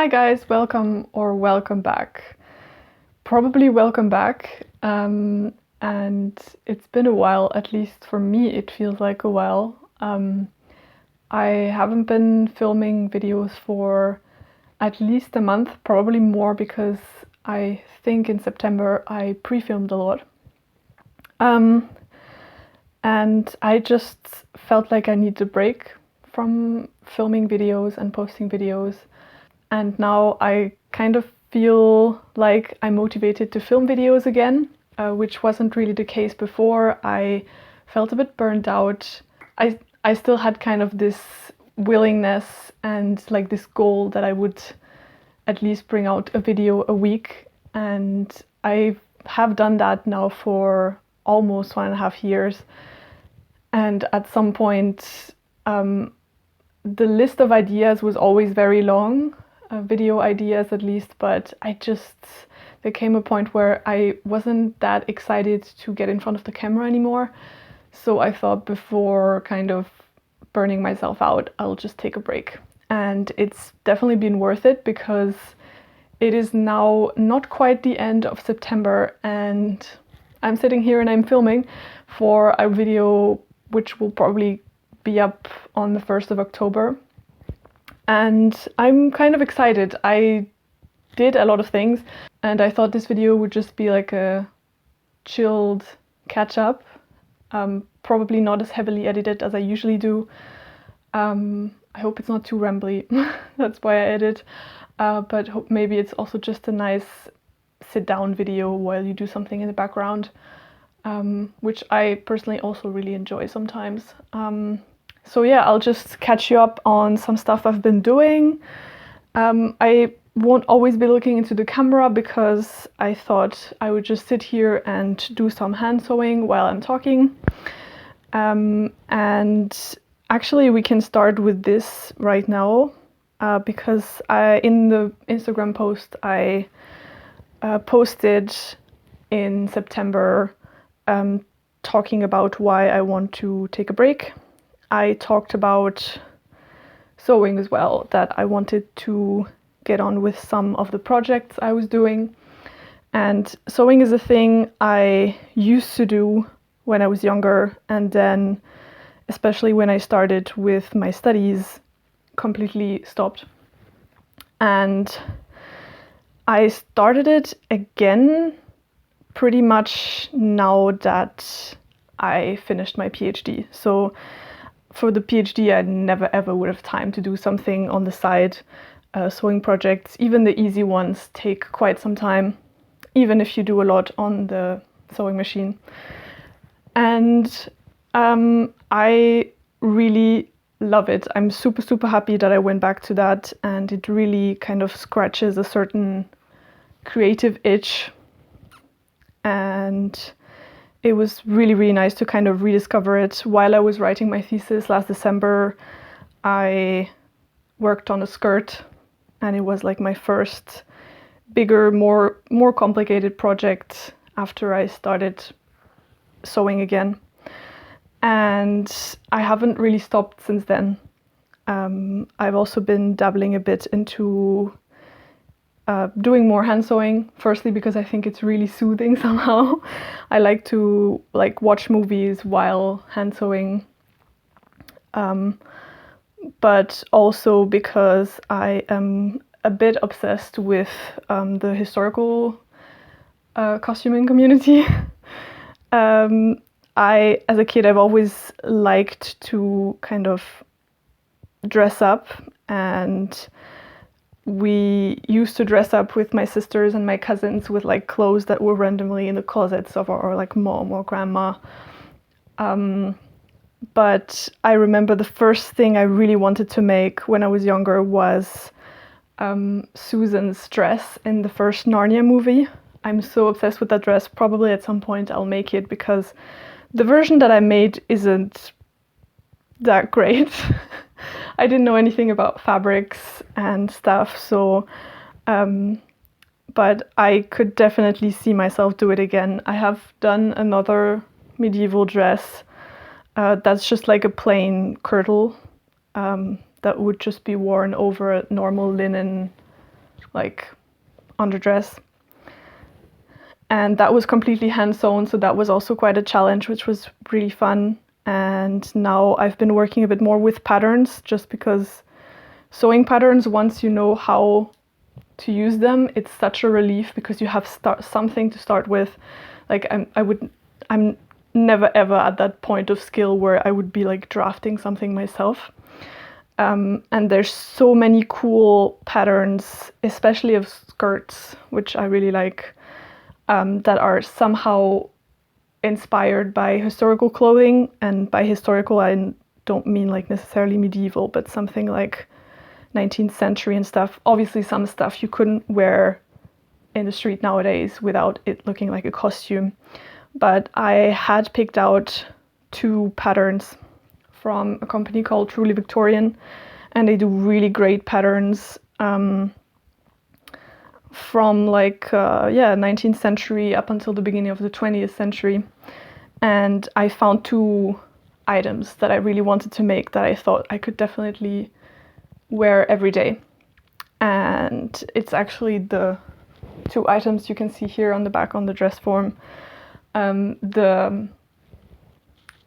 Hi guys, welcome back. Probably welcome back. And it's been a while, at least for me it feels like a while. I haven't been filming videos for at least a month, probably more, because I think in September I pre-filmed a lot. And I just felt like I needed a break from filming videos and posting videos. And now I kind of feel like I'm motivated to film videos again, which wasn't really the case before. I felt a bit burnt out. I still had kind of this willingness and like this goal that I would at least bring out a video a week. And I have done that now for almost 1.5 years. And at some point, the list of ideas was always very long. Video ideas at least, but there came a point where I wasn't that excited to get in front of the camera anymore. So I thought, before kind of burning myself out, I'll just take a break. And it's definitely been worth it, because it is now not quite the end of September and I'm sitting here and I'm filming for a video which will probably be up on the 1st of October. And I'm kind of excited. I did a lot of things and I thought this video would just be like a chilled catch up. Probably not as heavily edited as I usually do. I hope it's not too rambly. That's why I edit. But maybe it's also just a nice sit down video while you do something in the background, which I personally also really enjoy sometimes. So yeah, I'll just catch you up on some stuff I've been doing. I won't always be looking into the camera, because I thought I would just sit here and do some hand sewing while I'm talking. And actually we can start with this right now, because in the Instagram post I posted in September talking about why I want to take a break. I talked about sewing as well, that I wanted to get on with some of the projects I was doing. And sewing is a thing I used to do when I was younger, and then especially when I started with my studies, completely stopped. And I started it again pretty much now that I finished my PhD. So for the PhD, I never ever would have time to do something on the side. Sewing projects, even the easy ones, take quite some time, even if you do a lot on the sewing machine. And I really love it. I'm super happy that I went back to that, and it really kind of scratches a certain creative itch. And it was really nice to kind of rediscover it. While I was writing my thesis last December, I worked on a skirt, and it was like my first bigger, more complicated project after I started sewing again. And I haven't really stopped since then. I've also been dabbling a bit into doing more hand sewing, firstly because I think it's really soothing somehow. I like to watch movies while hand sewing, but also because I am a bit obsessed with the historical costuming community. As a kid, I've always liked to kind of dress up, and we used to dress up with my sisters and my cousins with like clothes that were randomly in the closets of our like mom or grandma. But I remember the first thing I really wanted to make when I was younger was Susan's dress in the first Narnia movie. I'm so obsessed with that dress. Probably at some point I'll make it, because the version that I made isn't that great. I didn't know anything about fabrics and stuff, so but I could definitely see myself do it again. I have done another medieval dress that's just like a plain kirtle that would just be worn over a normal linen like underdress. And that was completely hand sewn, so that was also quite a challenge, which was really fun. And now I've been working a bit more with patterns, just because sewing patterns, once you know how to use them, it's such a relief because you have something to start with. Like I'm never ever at that point of skill where I would be like drafting something myself. And there's so many cool patterns, especially of skirts, which I really like, that are somehow inspired by historical clothing. And by historical, I don't mean like necessarily medieval, but something like 19th century and stuff. Obviously some stuff you couldn't wear in the street nowadays without it looking like a costume. But I had picked out 2 patterns from a company called Truly Victorian, and they do really great patterns from like 19th century up until the beginning of the 20th century. And I found 2 items that I really wanted to make that I thought I could definitely wear every day. And it's actually the 2 items you can see here on the back on the dress form. The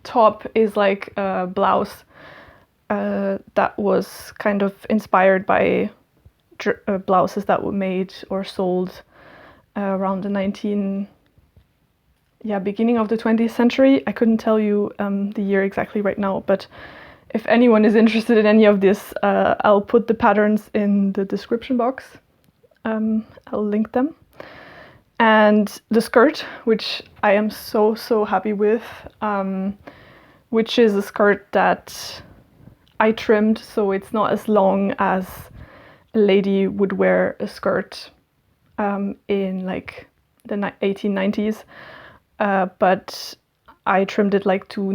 top is like a blouse that was kind of inspired by blouses that were made or sold around the beginning of the 20th century. I couldn't tell you the year exactly right now, but if anyone is interested in any of this, I'll put the patterns in the description box. I'll link them. And the skirt, which I am so happy with, which is a skirt that I trimmed so it's not as long as a lady would wear a skirt in like the 1890s, but I trimmed it like to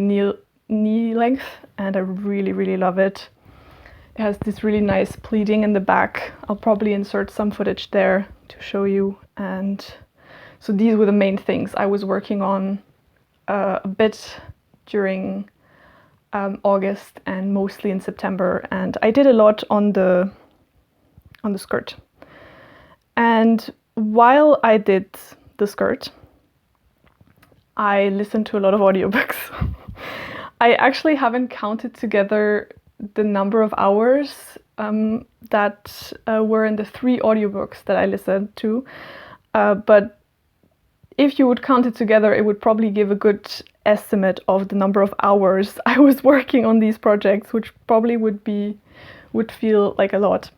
knee length, and I really love it. It has this really nice pleating in the back. I'll probably insert some footage there to show you. And so these were the main things I was working on a bit during August and mostly in September, and I did a lot on the skirt. And while I did the skirt, I listened to a lot of audiobooks. I actually haven't counted together the number of hours that were in the 3 audiobooks that I listened to, but if you would count it together, it would probably give a good estimate of the number of hours I was working on these projects, which probably would feel like a lot.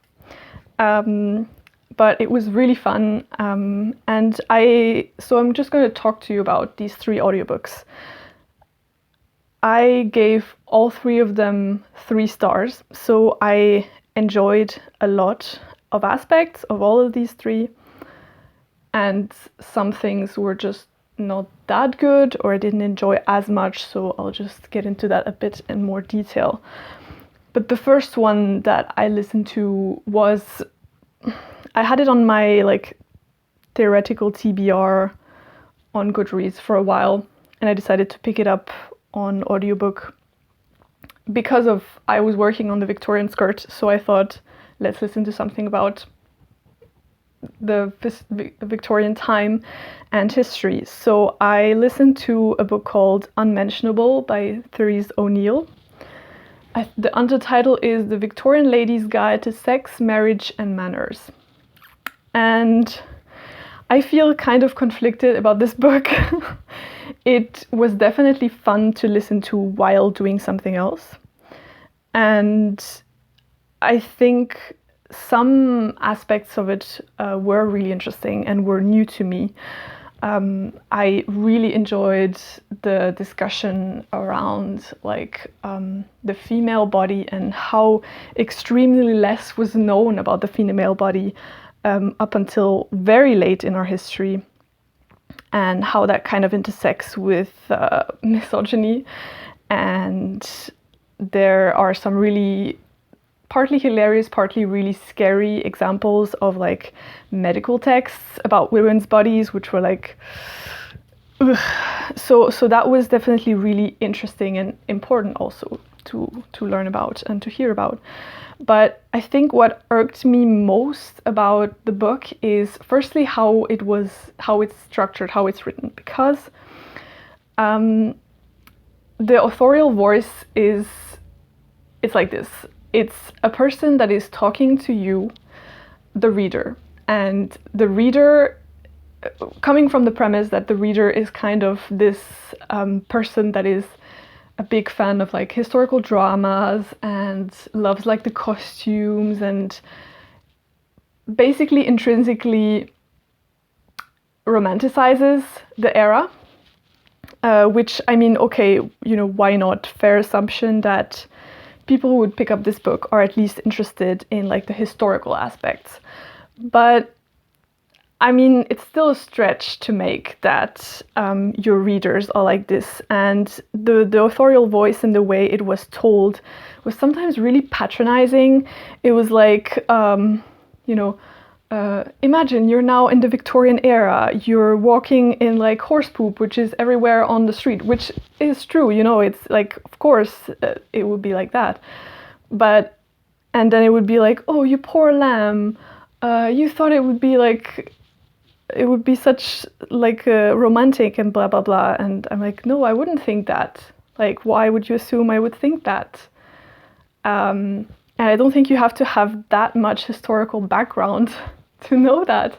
But it was really fun, and so I'm just going to talk to you about these 3 audiobooks. I gave all 3 of them 3 stars, so I enjoyed a lot of aspects of all of these 3, and some things were just not that good or I didn't enjoy as much, so I'll just get into that a bit in more detail. But the first one that I listened to was, I had it on my like theoretical TBR on Goodreads for a while, and I decided to pick it up on audiobook because I was working on the Victorian skirt, so I thought, let's listen to something about the Victorian time and history. So I listened to a book called Unmentionable by Therese Oneill. The undertitle is The Victorian Lady's Guide to Sex, Marriage and Manners. And I feel kind of conflicted about this book. It was definitely fun to listen to while doing something else. And I think some aspects of it were really interesting and were new to me. I really enjoyed the discussion around like the female body and how extremely less was known about the female body up until very late in our history, and how that kind of intersects with misogyny. And there are some really partly hilarious, partly really scary examples of like medical texts about women's bodies, which were like, ugh. So that was definitely really interesting and important also to learn about and to hear about. But I think what irked me most about the book is firstly how it's structured, how it's written, because the authorial voice it's like this. It's a person that is talking to you, the reader, and the reader, coming from the premise that the reader is kind of this person that is a big fan of like historical dramas and loves like the costumes and basically intrinsically romanticizes the era, which, I mean, okay, you know, why not? Fair assumption that people who would pick up this book are at least interested in like the historical aspects. But I mean, it's still a stretch to make that your readers are like this. And the authorial voice and the way it was told was sometimes really patronizing. It was like, imagine you're now in the Victorian era. You're walking in like horse poop, which is everywhere on the street, which is true. You know, it's like, of course, it would be like that. And then it would be like, oh, you poor lamb. You thought it would be like... it would be such like romantic and blah blah blah, and I'm like, no, I wouldn't think that. Like, why would you assume I would think that? And I don't think you have to have that much historical background to know that.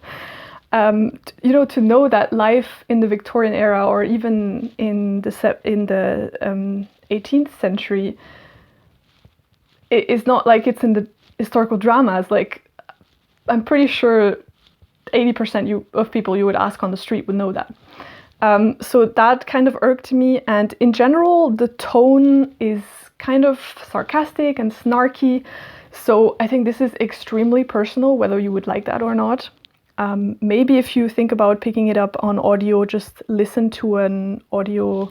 To know that life in the Victorian era, or even in the 18th century, it's not like it's in the historical dramas. Like, I'm pretty sure 80% of people you would ask on the street would know that. So that kind of irked me. And in general, the tone is kind of sarcastic and snarky. So I think this is extremely personal, whether you would like that or not. Maybe if you think about picking it up on audio, just listen to an audio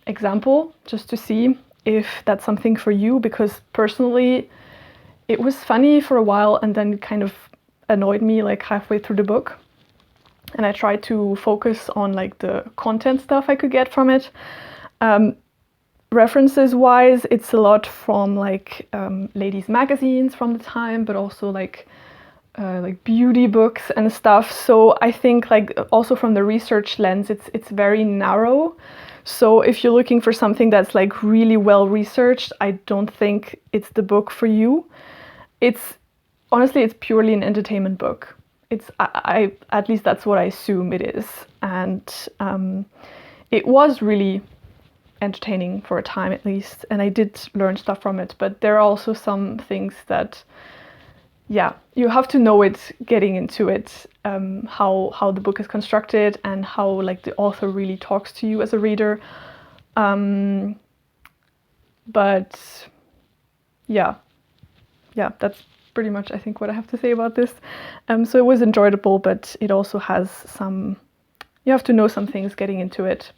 example just to see if that's something for you. Because personally, it was funny for a while and then it kind of annoyed me like halfway through the book, and I tried to focus on like the content stuff I could get from it. References wise, it's a lot from like ladies' magazines from the time, but also like beauty books and stuff. So I think like also from the research lens, it's very narrow. So if you're looking for something that's like really well researched, I don't think it's the book for you. Honestly, it's purely an entertainment book. I at least that's what I assume it is. And it was really entertaining for a time at least. And I did learn stuff from it. But there are also some things that, yeah, you have to know it getting into it, how the book is constructed and how like the author really talks to you as a reader. But yeah, that's pretty much, I think, what I have to say about this. So it was enjoyable, but it also has some, you have to know some things getting into it,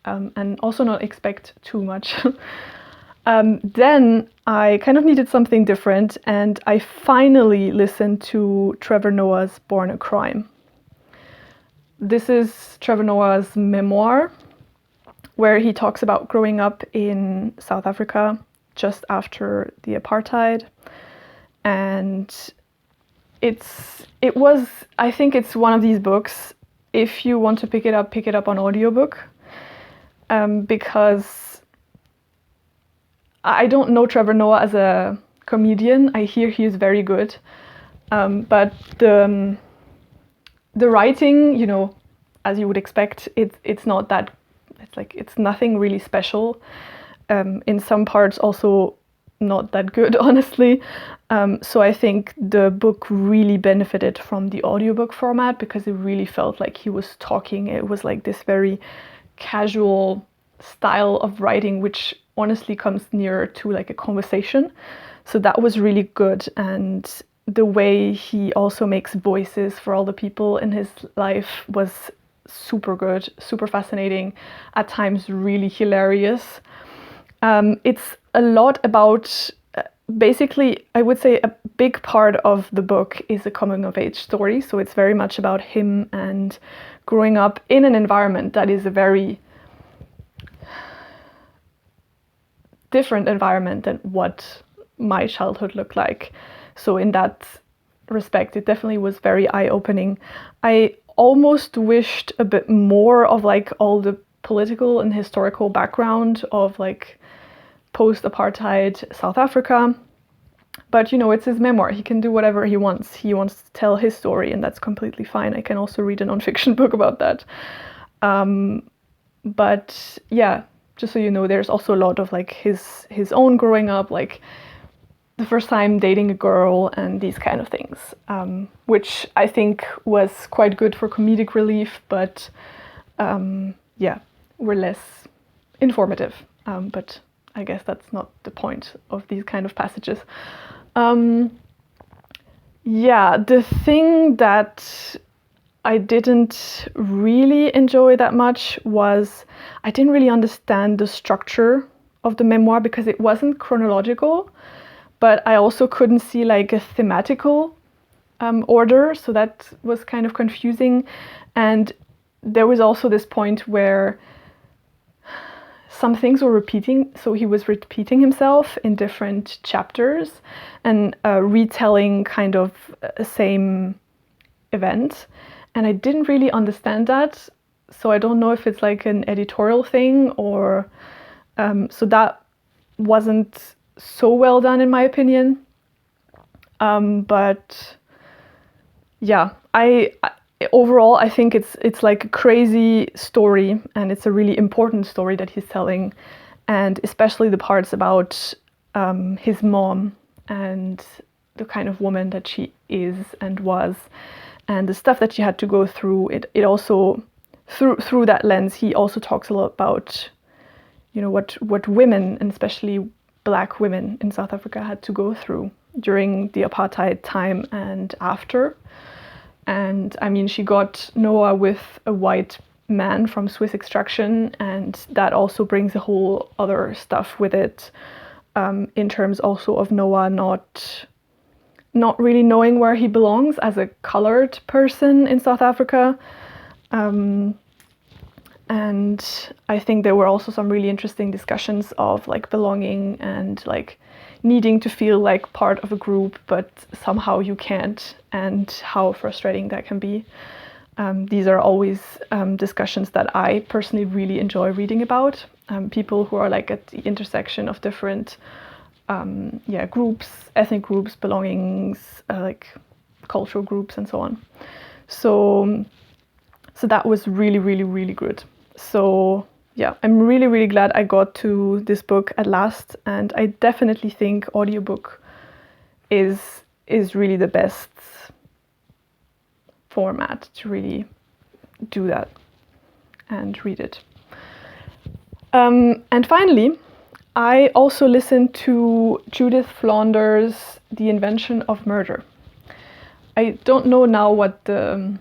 and also not expect too much. Then I kind of needed something different, and I finally listened to Trevor Noah's Born a Crime. This is Trevor Noah's memoir, where he talks about growing up in South Africa just after the apartheid. And I think it's one of these books, if you want to pick it up on audiobook, because I don't know Trevor Noah as a comedian. I hear he is very good, but the writing, you know, as you would expect, it's not that, it's nothing really special. In some parts also not that good, honestly. So I think the book really benefited from the audiobook format, because it really felt like he was talking. It was like this very casual style of writing, which honestly comes nearer to like a conversation. So that was really good. And the way he also makes voices for all the people in his life was super good, super fascinating, at times really hilarious. It's a lot about, basically, I would say a big part of the book is a coming of age story. So it's very much about him and growing up in an environment that is different environment than what my childhood looked like. So in that respect, it definitely was very eye-opening. I almost wished a bit more of like all the political and historical background of like post-apartheid South Africa. But it's his memoir. He can do whatever he wants. He wants to tell his story, and that's completely fine. I can also read a non-fiction book about that. But yeah, just so you know, there's also a lot of like his own growing up, like the first time dating a girl and these kind of things, which I think was quite good for comedic relief, but yeah, were less informative. But I guess that's not the point of these kind of passages. Yeah, the thing that I didn't really enjoy that much was I didn't really understand the structure of the memoir because it wasn't chronological, but I also couldn't see like a thematical order, so that was kind of confusing. And there was also this point where some things were repeating, so he was repeating himself in different chapters and retelling kind of a same event. And I didn't really understand that, so I don't know if it's like an editorial thing or... so that wasn't so well done in my opinion. But yeah, overall, I think it's like a crazy story, and it's a really important story that he's telling, and especially the parts about his mom and the kind of woman that she is and was, and the stuff that she had to go through. It also, through that lens, he also talks a lot about, what women, and especially Black women in South Africa, had to go through during the apartheid time and after. And I mean, she got Noah with a white man from Swiss extraction, and that also brings a whole other stuff with it, in terms also of Noah not really knowing where he belongs as a colored person in South Africa. And I think there were also some really interesting discussions of like belonging and like needing to feel like part of a group, but somehow you can't, and how frustrating that can be. These are always discussions that I personally really enjoy reading about. People who are like at the intersection of different groups, ethnic groups, belongings, like cultural groups and so on. So that was really, really, really good. So yeah, I'm really, really glad I got to this book at last, and I definitely think audiobook is really the best format to really do that and read it. And finally, I also listened to Judith Flanders' The Invention of Murder. I don't know now what the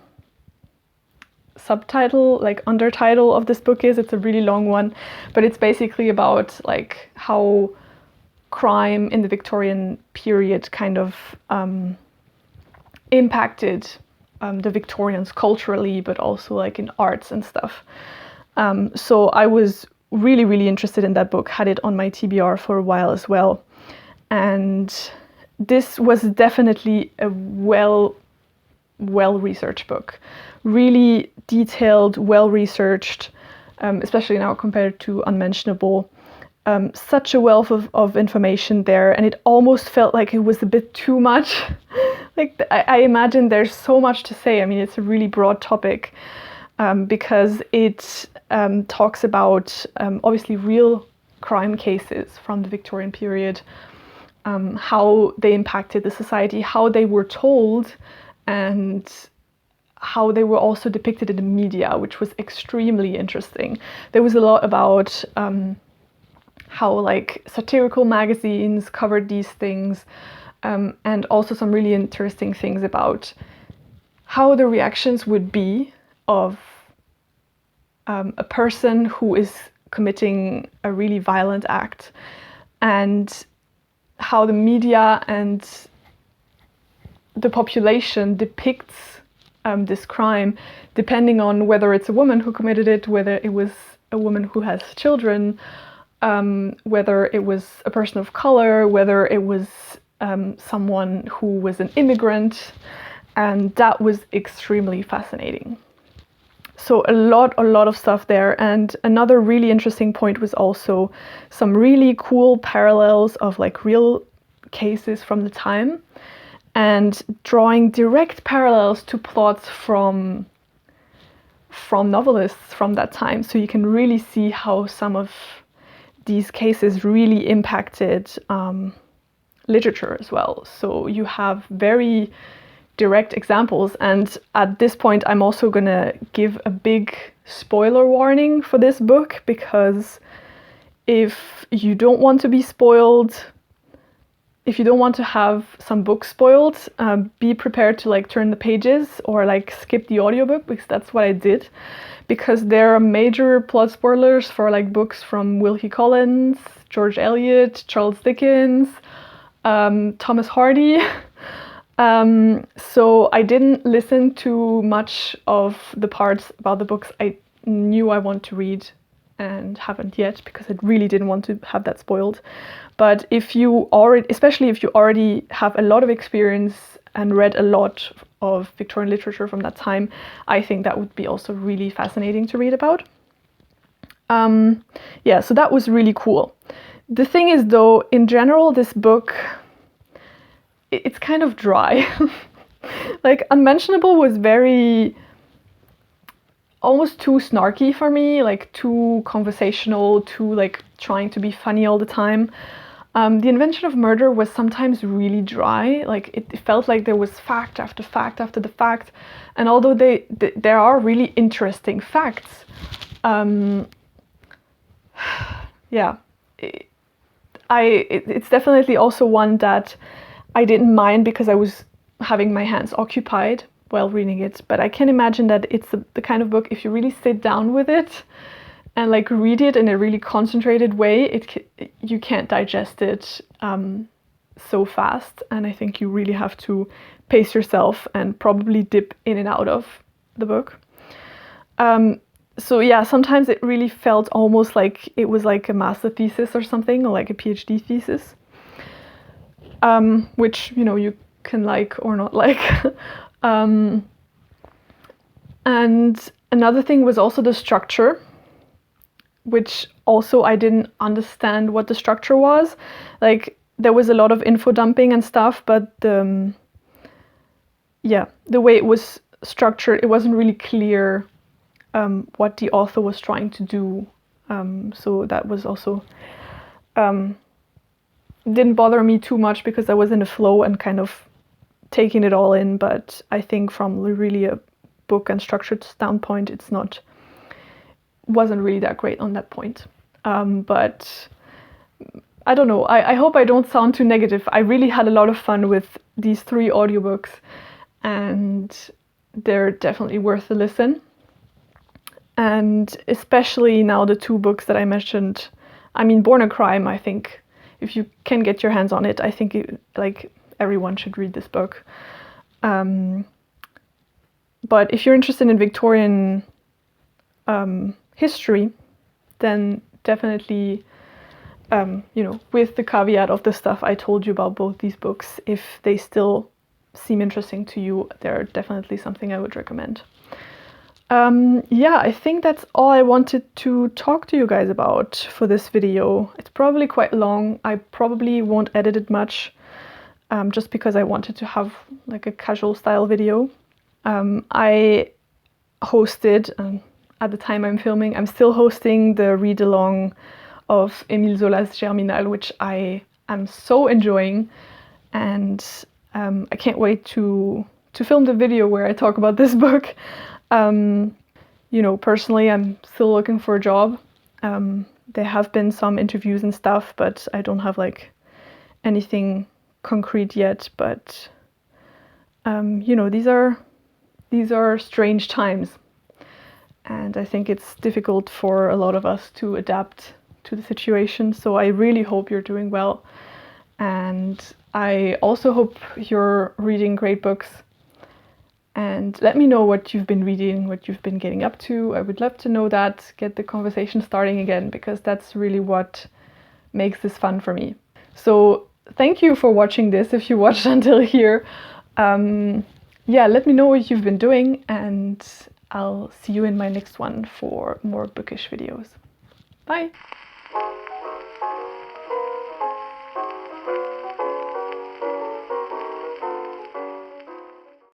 subtitle, like undertitle of this book is. It's a really long one, but it's basically about like how crime in the Victorian period kind of impacted the Victorians culturally, but also like in arts and stuff. So I was really, really interested in that book, had it on my TBR for a while as well. And this was definitely a well-researched book. Really detailed, well-researched, especially now compared to Unmentionable. Such a wealth of information there, and it almost felt like it was a bit too much. Like I imagine there's so much to say. I mean, it's a really broad topic, because it talks about obviously real crime cases from the Victorian period, how they impacted the society, how they were told, and how they were also depicted in the media, which was extremely interesting. There was a lot about how like satirical magazines covered these things, and also some really interesting things about how the reactions would be of a person who is committing a really violent act, and how the media and the population depicts this crime, depending on whether it's a woman who committed it, whether it was a woman who has children, whether it was a person of color, whether it was someone who was an immigrant, and that was extremely fascinating. So a lot of stuff there. And another really interesting point was also some really cool parallels of like real cases from the time, and drawing direct parallels to plots from novelists from that time. So you can really see how some of these cases really impacted literature as well. So you have very direct examples, and at this point I'm also gonna give a big spoiler warning for this book, because if you don't want to be spoiled, if you don't want to have some books spoiled, be prepared to like turn the pages or like skip the audiobook, because that's what I did, because there are major plot spoilers for like books from Wilkie Collins, George Eliot, Charles Dickens, Thomas Hardy. So I didn't listen to much of the parts about the books I knew I want to read and haven't yet, because I really didn't want to have that spoiled. But if you already, especially if you already have a lot of experience and read a lot of Victorian literature from that time, I think that would be also really fascinating to read about. Yeah, so that was really cool. The thing is though, in general, this book, it's kind of dry. Like Unmentionable was very, almost too snarky for me, like too conversational, too like trying to be funny all the time. The Invention of Murder was sometimes really dry, like it felt like there was fact after fact after the fact, and although there are really interesting facts, yeah, it's definitely also one that I didn't mind because I was having my hands occupied while reading it. But I can imagine that it's the kind of book, if you really sit down with it and like read it in a really concentrated way, you can't digest it so fast. And I think you really have to pace yourself and probably dip in and out of the book. So yeah, sometimes it really felt almost like it was like a master thesis or something, or like a PhD thesis. Which, you know, you can like or not like. And another thing was also the structure, which also I didn't understand what the structure was. Like there was a lot of info dumping and stuff, but the way it was structured, it wasn't really clear what the author was trying to do. So that was also didn't bother me too much because I was in a flow and kind of taking it all in. But I think from really a book and structured standpoint, wasn't really that great on that point. But I don't know. I hope I don't sound too negative. I really had a lot of fun with these 3 audiobooks, and they're definitely worth a listen. And especially now the 2 books that I mentioned. I mean, Born a Crime, I think, if you can get your hands on it, I think like everyone should read this book. But if you're interested in Victorian history, then definitely, you know, with the caveat of the stuff I told you about both these books, if they still seem interesting to you, they're definitely something I would recommend. Yeah, I think that's all I wanted to talk to you guys about for this video. It's probably quite long. I probably won't edit it much, just because I wanted to have like a casual style video. I hosted, at the time I'm filming, I'm still hosting the read-along of Émile Zola's Germinal, which I am so enjoying, and I can't wait to film the video where I talk about this book. You know, personally, I'm still looking for a job. There have been some interviews and stuff, but I don't have like anything concrete yet. But you know, these are strange times, and I think it's difficult for a lot of us to adapt to the situation. So I really hope you're doing well, and I also hope you're reading great books. And let me know what you've been reading, what you've been getting up to. I would love to know that, get the conversation starting again, because that's really what makes this fun for me. So thank you for watching this, if you watched until here. Yeah, let me know what you've been doing, and I'll see you in my next one for more bookish videos. Bye!